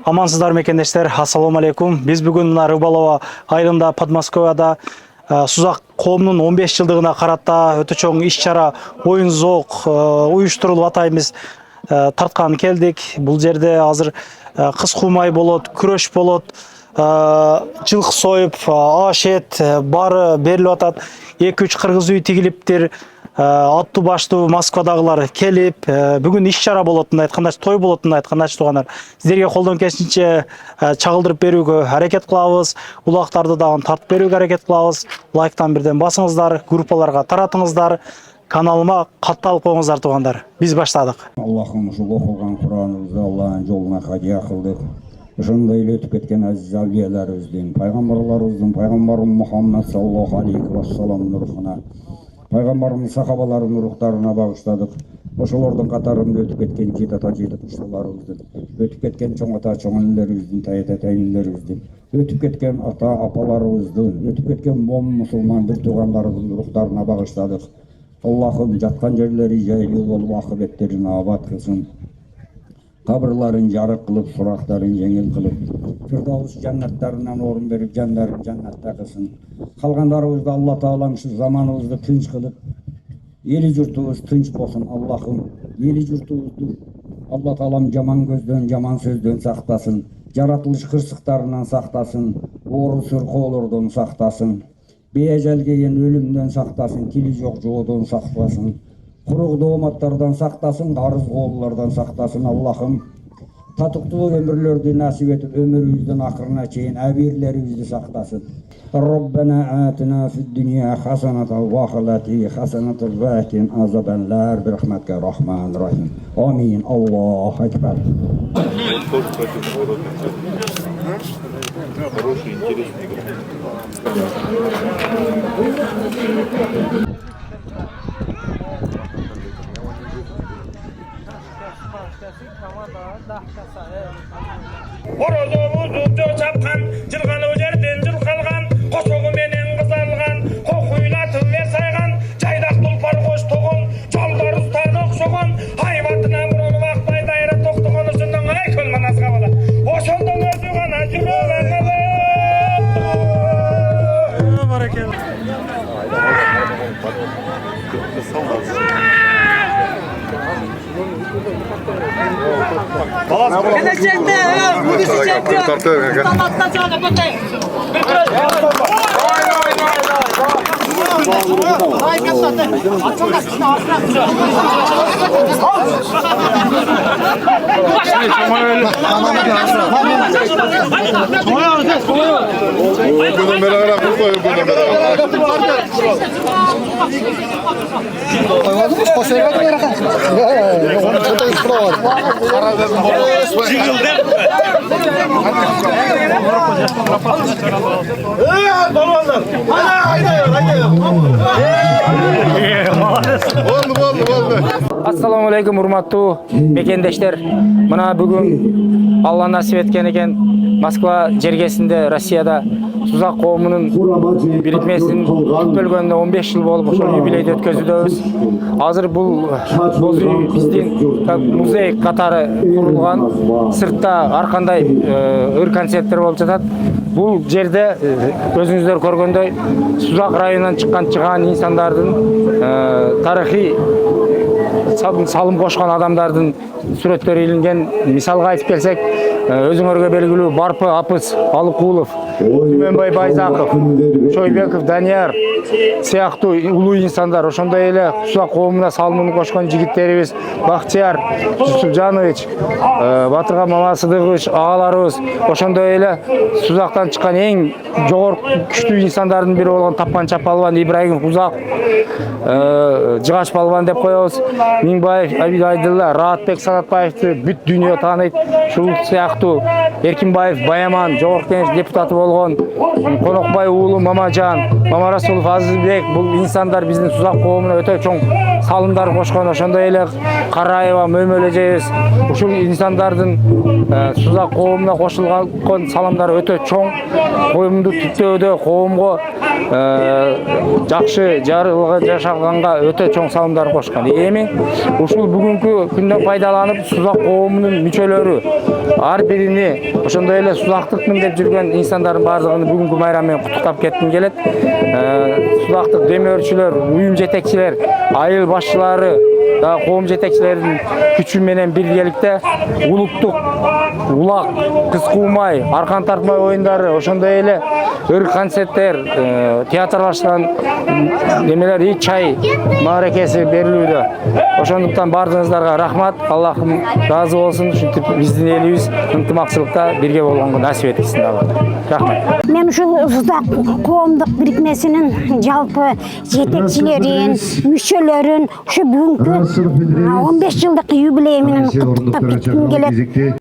Амансыздар мекендештер, ассаламу алейкум. Биз бүгүн мына Рыбалова айылында Подмосковьяда Сузак коомунун 15 жылдыгына карата өтө чоң иш-чара, оюн-зоок уюштурулуп атайбыз. Тарткан келдик. Бул жерде азыр кыз кумай болот, күрөш болот, жылкы союп, аш эт баары берилип атат. 2-3 кыргыз үй тигилиптир. Аттуу баштуу Москвадагылар келип, бүгүн иш-чара болот, мындай айтканда той болот, мындай айтканда туугандар. Сиздерге колдон келишинче чагылдырып берүүгө аракет кылабыз, улактарды дагы тартып берүүгө аракет кылабыз. Лайктан бирден басыңыздар, группаларга таратыңыздар, каналыма катталып коюңуздар туугандар. Биз баштадык. Аллахым ушул окулган Кураныбызды Аллахтын жолуна хадия кылдык. Ошондой эле өтүп кеткен азиз авлияларыбыздын, пайгамбарларыбыздын, пайгамбарым Мухаммад саллаллаху алейхи ва салламдын рухуна, пайгамбарымдын сахабаларынын рухтарына багыштадык. Ошолордун катарында өтүп кеткен жет ата жет куштууларыбыздын, өтүп кеткен чоң ата чоң энелерибиздин, тайта тайнелерибиздин, өтүп кеткен ата апаларыбыздын, өтүп кеткен момун мусулман бир туугандарыбыздын рухтарына багыштадык. Аллахым жаткан жерлери жайлуу болуп, акыбеттерин абад кылсын. Кабырларын жарык кылып, сурактарын жеңил кылып, Фирдаус жаннаттарынан орун берип, жандарын жаннатта кылсын. Калгандарыбызды Алла Таалам ушу заманыбызды тынч кылып, эли журтубуз тынч болсун. Аллахым эли журтубузду Алла Таалам жаман көздөн, жаман сөздөн сактасын, жаратылыш кырсыктарынан сактасын, оору сыркоолордон сактасын, беажал келген өлүмдөн сактасын, тили жок жоодон сактасын, курuk дооматтардан сактасын, арыз коолордон сактасын. Аллахым татыктуу өмүрлөрдү насип этип, өмүрүбүздүн акырына чейин абирлерибизди сактасын. Rabbana atina fid dunya hasanatan wa fil akhirati hasanatan wa qina azaban nar bi rahmatika rahmanir rahim. Amin. Allahu akbar. Хороший, интересный игрок. Horozumuzu çapkan, cılgan o yerden cıl kalgan, koşoğu menen kızarılgan, kokuylatıp ver saygan, çaydak tulpar koş toğun, çollar ustan okşoğun, hayvatına burun vaktay daire toktuğun üstünden ay kölman asgabala. Oşondan özü gana jüröven kalı. Gelecekte bu şampiyon. Damatla çağırın bakayım. Assalamu alaikum урматтуу мекендештер. Мына бүгүн Алла насип эткен экен Москва жергесинде Россияда Сузак коомунун бирикмесинин бөлгөнүнө 15 жыл болуп ошол юбилейди өткөзүүдөбүз. Азыр бул боз үй биздин музей катары курулган. Сыртта ар кандай ыр концерттер болуп жатат. Бул жерде өзүңүздөр көргөндөй Сузак районунан чыккан чыгаан инсандардын тарыхый салым кошкон адамдардын сүрөттөрү илинген. Мисалга айтып келсек, өзүңөргө белгилүү Барпы Апыс Алыкулов, Түмөнбай Байзаков, Шойбеков Данияр сыяктуу улуу инсандар, ошондой эле Сузак коомуна салымын кошкон жигиттерибиз Бактияр Жусупжанович, Батырга Мамасыдыкович агаларыбыз, ошондой эле Сузактан чыккан эң жогорку күчтүү инсандардын бири болгон Тапкан Чапалбан Ибрагим Кузак, Жыгач Балбан деп коебуз. Миңбаев Абид Айдылла, Раатбек Санатбаевди бүт дүйнө тааныйт. Ушул сыяктуу Эркинбаев Баяман Жогорку Кеңеш депутаты болгон Конокбай уулу Мамажан, Мамарасулов Азизбек, бул инсандар биздин Сузак коомуна өтө чоң салымдар кошкон. Ошондой эле Караева, Мөмөл эжебиз ушул инсандардын Сузак коомуна кошулган салымдары өтө чоң. Коомду түптөөдө коомго жакшы жарылга жашаганга өтө чоң салымдар кошкон. Эми ушул бүгүнкү күндөн пайдаланып Сузак коомунун мүчөлөрү ар бирини ошондой эле сузактыкмын деп жүргөн инсандардын баардыгын бүгүнкү майрам менен куттуктап кетким келет. Сузактык демөөрчүлөр, уюм жетекчилер, айыл башчылары, коом жетекчилеринин күчү менен биргеликте улуттук улак, кыз куумай, аркан тартмай оюндары, ошондой эле ыр концерттер, театрлашкан немелер, чай мааракеси берилүүдө. Ошондуктан баардыгыңыздарга рахмат. Аллахым разы болсун. Ушинтип биздин элибиз ынтымакчылыкта бирге болгонго насип этсин дагы. Рахмат. Мен ушул Сузак коомдук бирикмесинин жалпы жетекчилерин, мүчөлөрүн ушу бүгүнкү 15 жылдык юбилей менен куттуктап кетким келет.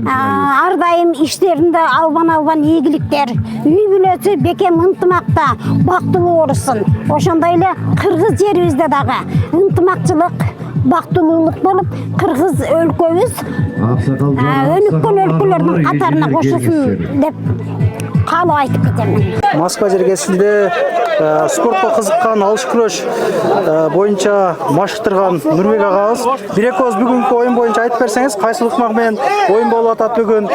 Ар дайым иштеринде албан ийгиликтер, үй бүлөсү бекем ынтымакта, бактылуу болсун. Ошондой эле кыргыз жерибизде дагы ынтымакчылык, бактылуулук болуп, кыргыз өлкөбүз өнүккөн өлкөлөрдүн катарына кошулсун деп каалоо айтып кетемин. Москва жергесинде спортко кызыккан, алыш күрөш боюнча машыктырган Нурбек агабыз бир экөөбүз бүгүнкү оюн боюнча айтып берсеңиз, кайсы ыкмак менен оюн болуп атат бүгүн?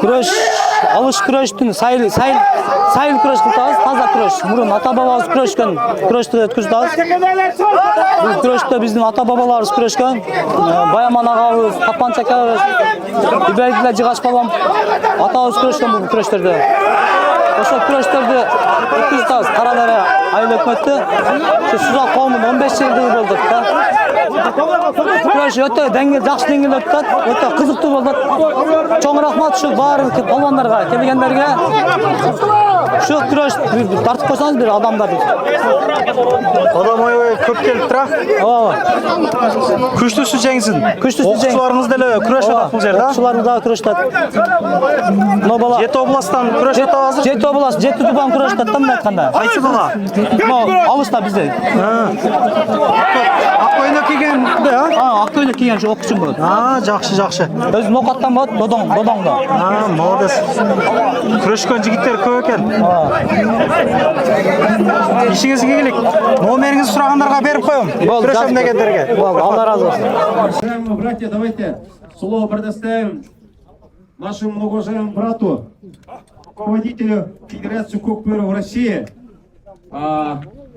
Күрөш, алыш күрөштүн сайыл күрөш кылабыз, таза күрөш. Мурун ата бабабыз күрөшкөн, күрөштү өткүзүп атабыз. Бул күрөштө биздин ата бабаларыбыз күрөшкөн. Баяман агабыз, Капанча акабыз, Ибрагим Жыгач балам атабыз күрөшкөн бул күрөштөрдө. Ошол күрөштөрдү өткүзүп атабыз. Кара Даре айыл өкмөттү. Сузак коомунун 15 жылдыгы болду да. Күрөш өтө жакшы деңгээлде өтүп атат, өтө кызыктуу болуп атат. Чоң рахмат ушул баардык балбандарга, келгендерге. Ушул күрөш тартып койсоңуз бир адамдарды. Адам аябай көп келип тура. Ооба. Күчтүүсү жеңсин. Күчтүүсү жеңсин. Окуучуларыңыз деле күрөшүп атат бул жерде. Окуучуларыбыз дагы күрөшүп атат. Мына бала. 7 областтан күрөшүп атат азыр. 7 област, 7 тупан күрөшүп атат да мындай айтканда. Кайсы бала? Мына алышта бизде. Ак көйлөк кийген, Ак көйлөк кийген ушу окуучум болот. жакшы. Өзү нокаттан болот, додоңдо. Молодец. Күрөшкөн жигиттер көп экен. Ишиңизге келик. Номериңизди сурагандарга берип коем. Күрөшөм дегендерге. Алла разы болсун. Уважаемые братья, давайте слово предоставим нашему многоуважаемому брату, руководителю Федерации Кокпыра в России.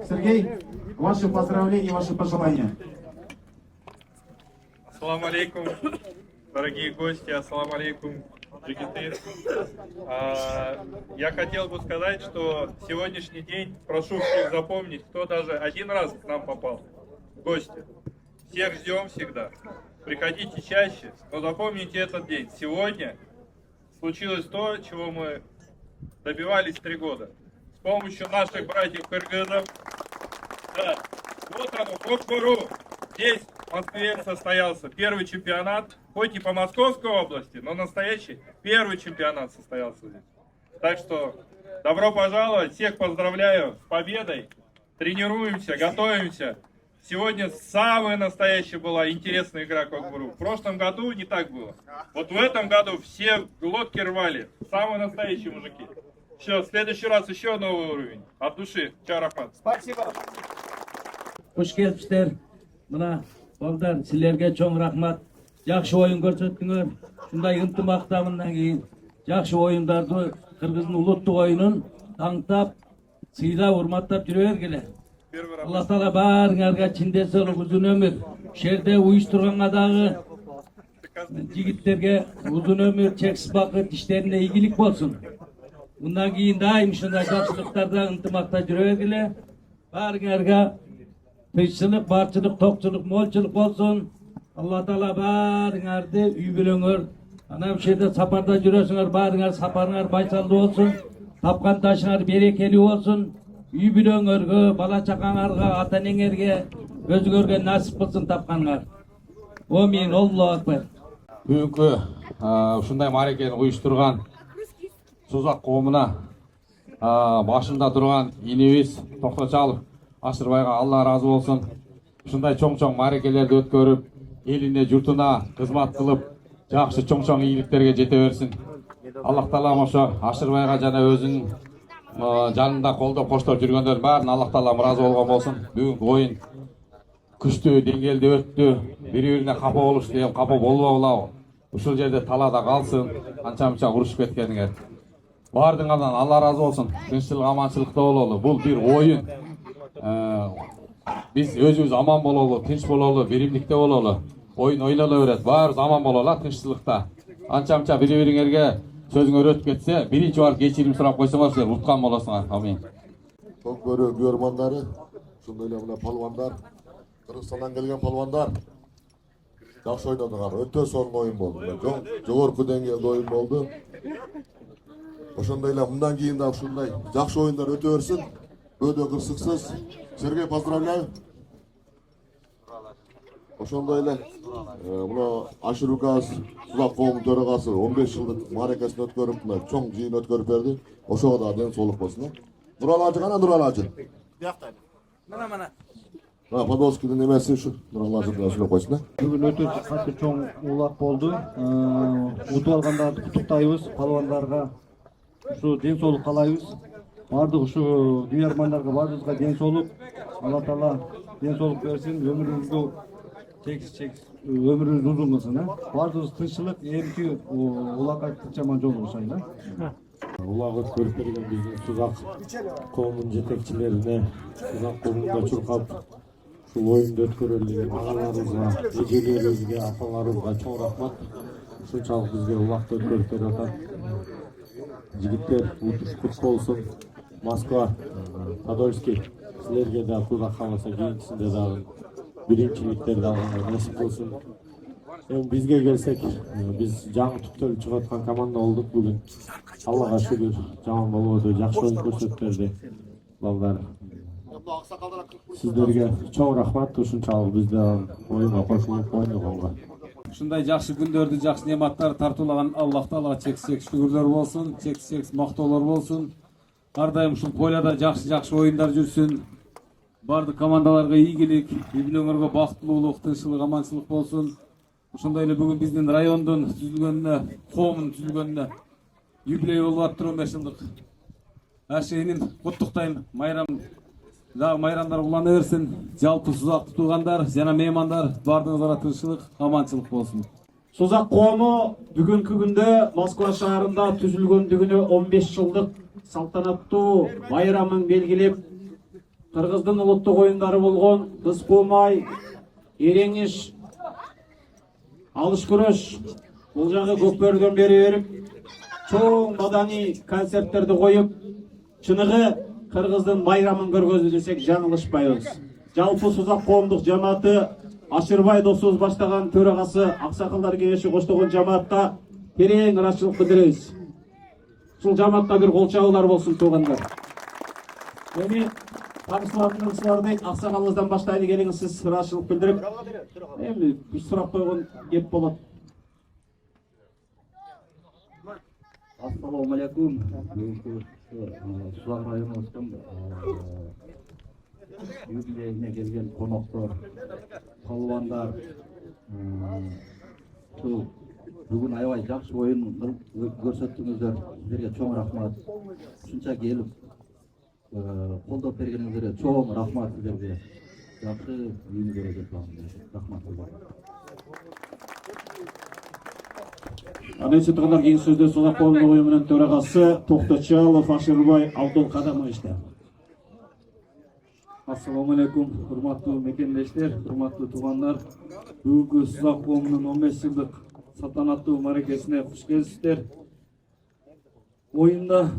Сергей, ваши поздравления, ваши пожелания. Ассаламу алейкум, дорогие гости, ассаламу алейкум, джигиты. Я хотел бы сказать, что сегодняшний день, прошу всех запомнить, кто даже один раз к нам попал в гости. Всех ждем всегда. Приходите чаще, но запомните этот день. Сегодня случилось то, чего мы добивались 3 года. С помощью наших братьев-кыргызов. Да. Вот оно, Кокпыру. Здесь в Москве состоялся первый чемпионат, хоть и по Московской области, но настоящий первый чемпионат состоялся здесь. Так что добро пожаловать, всех поздравляю с победой, тренируемся, готовимся. Сегодня самая настоящая была интересная игра Кокпыру. В прошлом году не так было. Вот в этом году все глотки рвали, самые настоящие мужики. Все, в следующий раз еще новый уровень. От души. Чао, Рахмат. Спасибо. Hoş gelipsizler. Mına balдар sizlerge çoğun rahmat. Жақсы ойын көрсөттүңөр. Шундай ынтымактамындан кийин жакшы оюндарды Кыргыздын улуттук оюнун таңтап, сыйдап, урматтап жүрө бергиле. Алла Таала баарыңарга чындесолук узун өмүр, шерде уюштурганга дагы жигиттерге узун өмүр, чексиз бакыт, иштерине ийгилик болсун. Мындан кийин дайым ушундай жакшылыктарда ынтымакта жүрө бергиле. Баарыңарга тынччылык, барчылык, токчулук, молчулук болсун. Алла Таала баарыңарды үй бүлөңөр, анан ушул жерде сапарда жүрөсүңөр, баарыңар сапарыңар байсалдуу болсун. Тапкан ташыңар берекелүү болсун. Үй бүлөңөргө, бала чакаңарга, ата энеңерге, өзүңөргө насип кылсын тапканыңар. Амин. Аллаху акбар. Бүгүнкү ушундай мааракени уюштурган Сузак коомуна башында турган инибиз Токточалов Ашырбайга Алла ыраазы болсун. Ушундай чоң-чоң мааракелерди өткөрүп, элине, журтуна кызмат кылып, жакшы чоң-чоң ийгиликтерге жете берсин. Аллах таалам ошо Ашырбайга жана өзүнүн жанында колдоп коштоп жүргөндөр баарына Аллах таалам ыраазы болгон болсун. Бүгүнкү оюн күчтүү, деңгээлде өттү. Бири-бирине капа болуш деген капа болбогула. Ушул жерде талаада калсын, анча-мынча урушуп кеткениңер. Бардыңардан Алла ыраазы болсун. Тынччылык, аманчылыкта бололу. Бул бир оюн. Биз өзүбүз аман бололу, тынч бололу, биримдикте бололу. Оюн ойноло берет. Баарыбыз аман бололу, тынччылыкта. Анча-мынча бири-бириңерге сөзүңөр өтүп кетсе, биринчи бар кечирим сурап койсоңор, силер уткан болосуңар. Амин. Көкбөрү көрмандары, ошондой эле мына палвандар, Кыргызстандан келген палвандар жакшы ойнодуңар. Өтө сонун оюн болду. Жогорку деңгээлде оюн болду. Ошондой эле мындан кийин да ушундай жакшы оюндар өтө берсин. Бөөдө кырсыксыз. Сергей, поздравляю. Ошондой эле мына Ашыруказ Сузак коомунун төрагасы 15 жылдык мааракесин өткөрүп, мына чоң жыйын өткөрүп берди. Ошого да ден соолук болсун. Нуралажы кана Нуралажы? Биякта. Мына. Подолскийдин эмеси ушу Нуралажы да сүйлөп койсун. Бүгүн өтө катты чоң улак болду. Утуп алгандарды куттуктайбыз, палвандарга ушу ден соолук каалайбыз. Бардык ушу дүйөрмандарга баарыбызга ден соолук. Алла таала ден соолук берсин, өмүрүңүздү өмүрүңүз узун болсун. Бардыгыбыз тынччылык, эмки улакка жаман жол болсун. Улак өткөрүп берген биздин Сузак коомунун жетекчилерине, Сузак коомунда чуркап ушул оюнду өткөрөлү деген агаларыбызга, эжелерибизге, апаларыбызга чоң рахмат. Ушунчалык бизге улакты өткөрүп берип атат. Жигиттер, утуш кут болсун. Москва, Подольский, силерге да Куда каласа кийинчисинде дагы биринчиликтерди алганга насип болсун. Эми бизге келсек, биз жаңы түптөлүп чыгып аткан команда болдук бүгүн. Аллага шүгүр, жаман болбоду, жакшы оюн көрсөтүп берди балдар. Сиздерге чоң рахмат, ушунчалык бизде оюнга кошулуп ойногонго. Ушундай жакшы күндөрдү, жакшы неаматтар тартуулаган Аллах Таалага чексиз шүгүрлөр болсун, чексиз мактоолор болсун. Ар дайым ушул поляда жакшы оюндар жүрсүн. Бардык командаларга ийгилик, үй-бүлөңөргө бактылуулук, тынччылык, аманчылык болсун. Ошондой эле бүгүн биздин райондун түзүлгөнүнө, коомдун түзүлгөнүнө юбилей болуп атыр 15 жылдык. Ашыйнын куттуктайм. Майрамдар улана берсин. Жалпы Сузак туугандар жана меймандар бардыгыңарга тынччылык, аманчылык болсун. Сузак коому бүгүнкү күндө Москва шаарында түзүлгөндүгүнө 15 жылдык салтанаттуу байрамын белгилеп, Кыргыздын улуттук оюндары болгон кыз куумай, эреңиш, алыш күрөш, бул жагы көкбөрүдөн бери берип, чоң маданий концерттерди коюп, чыныгы Кыргыздын байрамын көргөздү десек жаңылышпайбыз. Жалпы Сузак коомдук жамааты Ашырбай досубуз баштаган төрагасы Аксакалдар кеңеши коштогон жамаатка терең ыраазычылык билдиребиз. Ушул жамаатка бир кол чабуулар болсун туугандар. Эми табысылардын аксакалыбыздан баштайлы келиңиз, ыраазычылык билдирип. Эми бир сурап койгон кеп болот. Ассалому алейкум. Сузак районубуздун юбилейине келген коноктор, палвандар, бүгүн аябай жакшы оюн көрсөттүңүздөр. Силерге чоң рахмат. Ушунча келип колдоп бергениңиздерге чоң рахмат силерге. Жакшы оюн көрөт атабыз. Рахмат. Анысы туугандар, кийин сөздө Сузак коомдук уюмунун төрагасы Токточалов Ашырбай Абдулкадамовичтер. Ассаламу алейкум, урматтуу мекендештер, урматтуу туугандар. Бүгүнкү Сузак коомунун 15 жылдык салтанаттуу мааракесине куш келипсиздер. Оюнда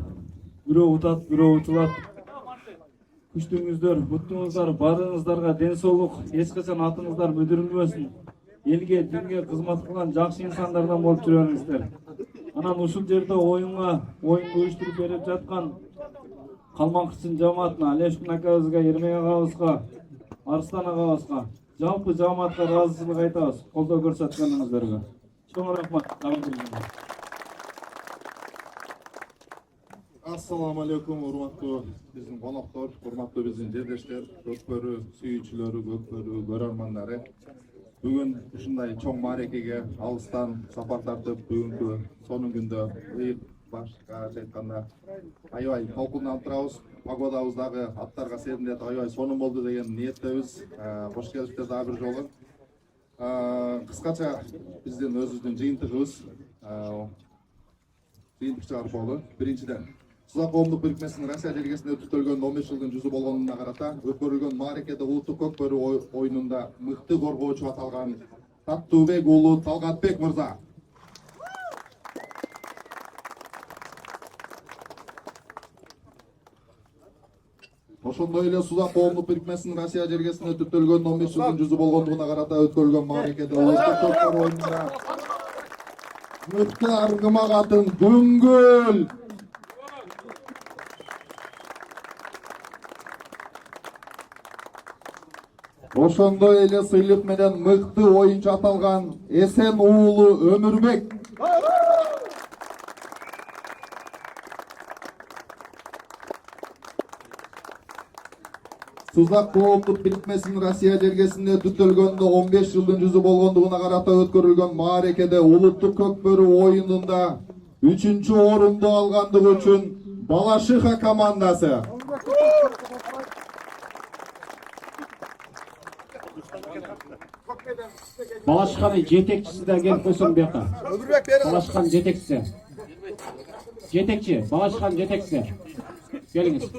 бирөө утат, бирөө утулат. Күчтүңүздөр, буттуңуздар, баарыңыздарга ден соолук, эч качан атыңыздар мүдүрүлбөсүн. Элге, динге кызмат кылган жакшы инсандардан болуп жүрөңүздөр. Анан ушул жерде оюн уюштуруп берип жаткан Калманкырчын жамаатына, Алешкин акабызга, Эрмек агабызга, Арыстан агабызга, жалпы жамаатка ыраазычылык айтабыз колдоо көрсөткөнүңүздөргө. Чоң рахмат. Assalamu alaikum, урматтуу биздин коноктор, урматтуу биздин жердештер, көкбөрү сүйүүчүлөрү, көкбөрү көрөрмандары. Бүгүн ушундай чоң маарекеге алыстан сапар тартып, бүгүнкү сонун күндө ыйык башка айтканда аябай толкунданып турабыз. Погодабыз дагы аттарга сериндетип аябай сонун болду деген ниеттебиз. Кош келиптер дагы бир жолу. Кыскача биздин өзүбүздүн жыйынтыгыбыз жыйынтык чыгарып болду. Биринчиден Сузак коомдук бирикмесинин Россия жергесинде өткөрүлгөн 15 жылдын жүзү болгонуна карата өткөрүлгөн маарекеде улуттук көкбөрү оюнунда мыкты коргоочу аталган Таттуубек уулу Талгатбек мырза. Ошондой эле Сузак коомдук бирикмесинин Россия жергесинде өткөрүлгөн 15 жылдын жүзү болгондугуна карата өткөрүлгөн маарекеде улуттук көкбөрү оюнунда мыкты аргымак атын Дүңгүл ошондой эле сыйлык менен мыкты оюнчу аталган Эсен уулу Өмүрбек. Сузак коомдук бирикмесинин Россия жергесинде өткөрүлгөндө 15 жылдын жүзү болгондугуна карата өткөрүлгөн маарекеде улуттук көкбөрү оюнунда 3-чү орунду алгандыгы үчүн Балашыха командасы. Балашыханын жетекчиси да келип койсоң бияка. Балашыханын жетекчиси. Жетекчи, Балашыханын жетекчиси. Келиңиз.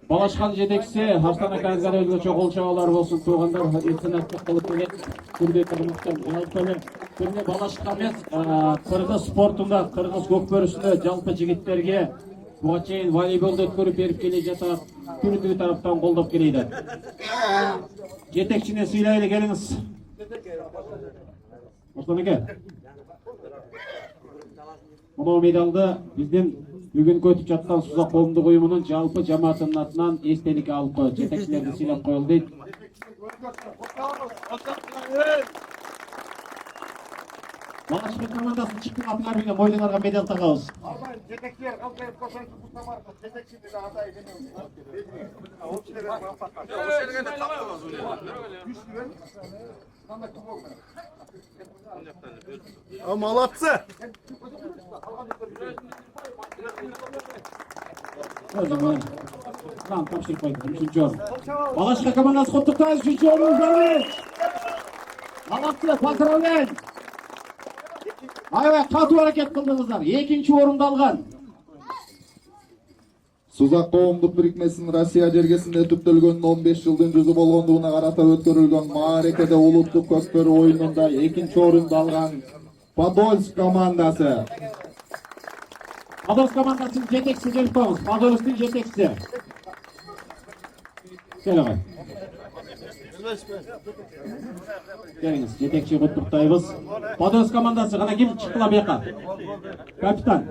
Балашыханын жетекчиси Арстан акаңызга өзгөчө кол чабуулар болсун туугандар. Интернеттик кылып келет. Түрдө тармактан жалпы эле бирне Балашыха эмес, кыргыз спортунда, кыргыз көкбөрүсүндө жалпы жигиттерге буга чейин волейболду өткөрүп берип келе жатат. Түрдүү тараптан колдоп келейди. Жетекчини сыйлайлы, келиңиз. Арстан аке. Мына медалды биздин бүгүн өтүп жаткан Сузак коомдук уюмунун жалпы жамаатынын атынан эстелик алып коюп, жетекчилерди сыйлап коелу дейт. Балашыха командасы чыктын атыңар менен мойнуңарга медаль тагабыз. Жетекчилер калтырып кошон Кустамарков жетекчиди да атай Молодцы! Там тапшырып койду, 3-чү орун. Балашыха командасы коттуктайбыз, 3-чү орунуңуздар. Молодцы, поздравляем! Аябай катуу аракет кылдыңыздар. 2-чү орунду алган. Сузак коомдук бирикмесинин Россия жергесинде өткөрүлгөн 15 жылдын жүзү болгондугуна карата өткөрүлгөн маарекеде улуттук көкбөрү оюнунда 2-чи орунду алган Подольск командасы. Подольск командасынын жетекчиси келип коюңуз. Подольсктун жетекчиси. Кел агай. Келиңиз, жетекчи куттуктайбыз. Подольск командасы гана ким чыктыла бияка? Капитан.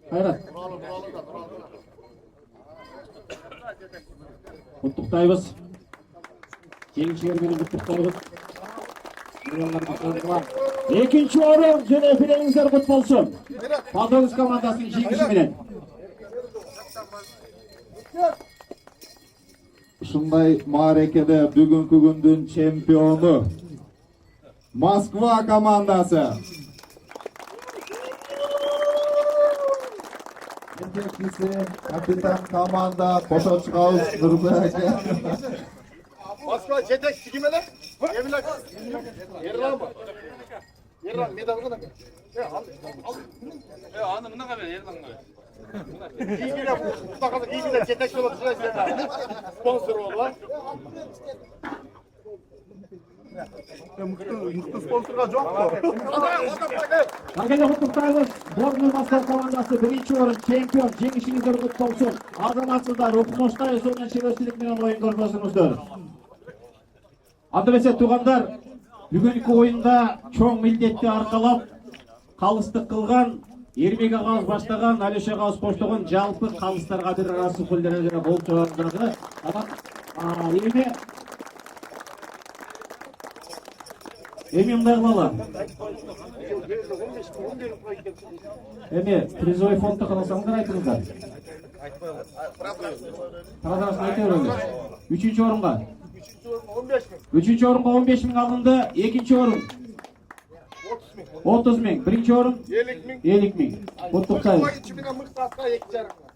Кайрат. Куттуктайбыз. Жеңишер менен куттуктайбыз. 2-чи орун жана эфириңиздер кут болсун. Подольск командасынын жеңиши менен. Ушундай маарекеде бүгүнкү күндүн чемпиону Москва командасы. Жетекчиси капитан команда кошо чыгабыз Нурбек. Москва жетекчиси ким эле? Ерлан. Ерлан медалга да. Аны мынага бер, Ерланга. Кийгиле мустакалы кийгиле жетекчи болуп жүрөсүздөр. Спонсор болуп. Мыкты спонсорга жокпу? Аркада куттуктайбыз. Борнуй Москва командасы 1-чи орун чемпион, жеңишиңиздер кут болсун. Азаматсыздар, укмуштар өзүнүн шерефсиздик менен оюн көргөзүңүздөр. Анда эмесе туугандар, бүгүнкү оюнда чоң милдетти аркалап, калыстык кылган, Эрмек агабыз баштаган, Алиш агабыз коштогон жалпы калыстарга бир арасы пулдерге болчугандарды Эми мындай кылалы. Эми призовой фондду калсаңыздар айтыңыздар. Прозрасын айта беріңіздер. 3-чү орынга. 3-чү орынга 15 000 алынды. 2-чи орын 30 000. 1-чи орын 50 000. Куттуктайбыз.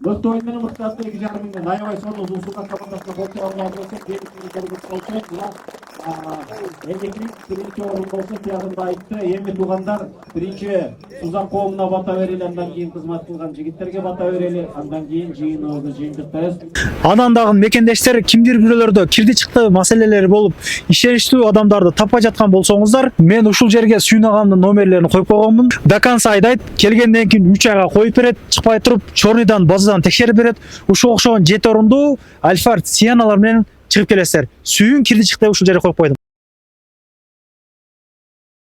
Мыкты ойын менен мыкты атты 2,5 миңден. Аябай сонун ушуга командасына кол чыгарган болсо, 50 000 болсо, 50 000 1-чи орын болсо, тиягында айтты. Эми туугандар, биринчи Сузак коомуна бата берели, андан кийин кызмат кылган жигиттерге бата берели, андан кийин жыйыныбызды жыйынтыктайбыз. Анан дагы мекендештер кимдир бирөөлөрдө кирди чыкты маселелери болуп, ишеничтүү адамдарды таппай жаткан болсоңуздар, мен ушул жерге Сүйүн агамдын номерлерин коюп койгонмун. До конца айдайт, келгенден кийин 3 айга коюп берет, чыкпай туруп, чорныйдан базадан текшерип берет. Ушул окшогон 7 орундуу Альфард Сианалар менен чыгып келесиздер. Сүйүн кирди чыкты ушул жерге коюп койдум.